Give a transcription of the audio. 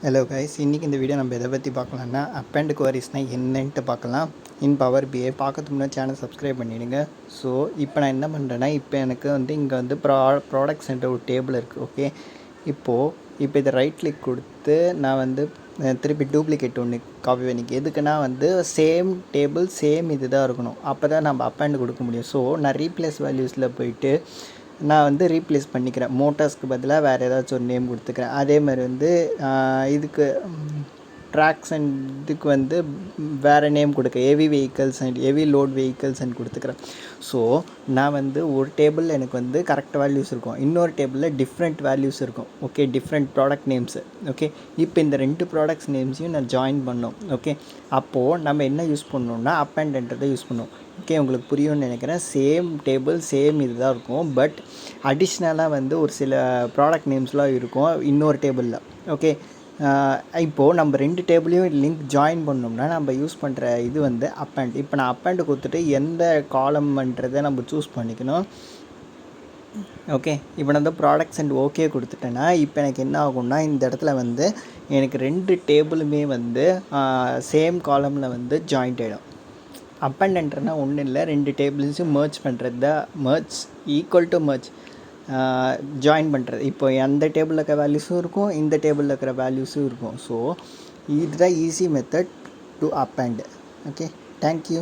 Hello guys, இன்றைக்கி இந்த video நம்ம எதை பற்றி பார்க்கலாம்னா அப் அண்ட் குவரிஸ்னால் என்னன்ட்டு பார்க்கலாம். இன் பவர் பிஐ பார்க்கறதுக்கு முன்னாடி சேனல் சப்ஸ்கிரைப் பண்ணிவிடுங்க. ஸோ இப்போ நான் என்ன பண்ணுறேன்னா, இப்போ எனக்கு இங்கே வந்து ப்ராடக்ட்ஸ் என்ற ஒரு டேபிள் இருக்குது. ஓகே, இப்போ இதை ரைட் கிளிக் கொடுத்து நான் திருப்பி டூப்ளிகேட் ஒன்று காப்பி பண்ணிக்க. எதுக்குன்னா சேம் டேபிள் சேம் இது தான் இருக்கணும். அப்போ தான் நம்ம அப் அண்ட் கொடுக்க முடியும். ஸோ நான் ரீப்ளேஸ் வேல்யூஸில் போயிட்டு நான் ரீப்ளேஸ் பண்ணிக்கிறேன். மோட்டார்ஸ்க்கு பதிலாக வேறு ஏதாச்சும் ஒரு நேம் கொடுத்துக்கிறேன். அதே மாதிரி இதுக்கு ட்ராக்ஸ் அண்ட் இதுக்கு வேறு நேம் கொடுக்க heavy vehicles and heavy load vehicles and கொடுத்துக்கிறேன். ஸோ நான் ஒரு டேபிளில் எனக்கு கரெக்ட் வேல்யூஸ் இருக்கும், இன்னொரு டேபிளில் டிஃப்ரெண்ட் வேல்யூஸ் இருக்கும். Okay, different product names. Okay, இப்போ இந்த 2 ப்ராடக்ட்ஸ் நேம்ஸையும் நான் ஜாயின் பண்ணோம். ஓகே, அப்போது நம்ம என்ன யூஸ் பண்ணோம்னா அப் அண்ட்ன்றதை யூஸ் பண்ணோம். ஓகே, உங்களுக்கு புரியும்னு நினைக்கிறேன். சேம் டேபிள் சேம் இது தான் இருக்கும். பட் அடிஷ்னலாக ஒரு சில ப்ராடக்ட் நேம்ஸ்லாம் இருக்கும் இன்னொரு டேபிளில். ஓகே, இப்போது நம்ம 2 டேபிளையும் லிங்க் ஜாயின் பண்ணோம்னா நம்ம யூஸ் பண்ணுற இது அப் அண்ட். இப்போ நான் அப் அண்ட் கொடுத்துட்டு எந்த காலம்ன்றதை நம்ம சூஸ் பண்ணிக்கணும். ஓகே, இப்போ நான் ப்ராடக்ட்ஸ் அண்ட் ஓகே கொடுத்துட்டேன்னா இப்போ எனக்கு என்ன ஆகும்னா, இந்த இடத்துல எனக்கு 2 டேபிளுமே சேம் காலமில் ஜாயிண்ட் ஆகிடும். அப் அண்ட் என்ட்ருனா ஒன்றும் இல்லை, 2 டேபிள்ஸும் மர்ஜ் பண்ணுறது தான். Merge equal to merge, join பண்ணுறது. இப்போ அந்த டேபிளில் இருக்கிற வேல்யூஸும் இருக்கும், இந்த டேபிளில் இருக்கிற வேல்யூஸும் இருக்கும். ஸோ இதுதான் easy method to up and. Okay, thank you.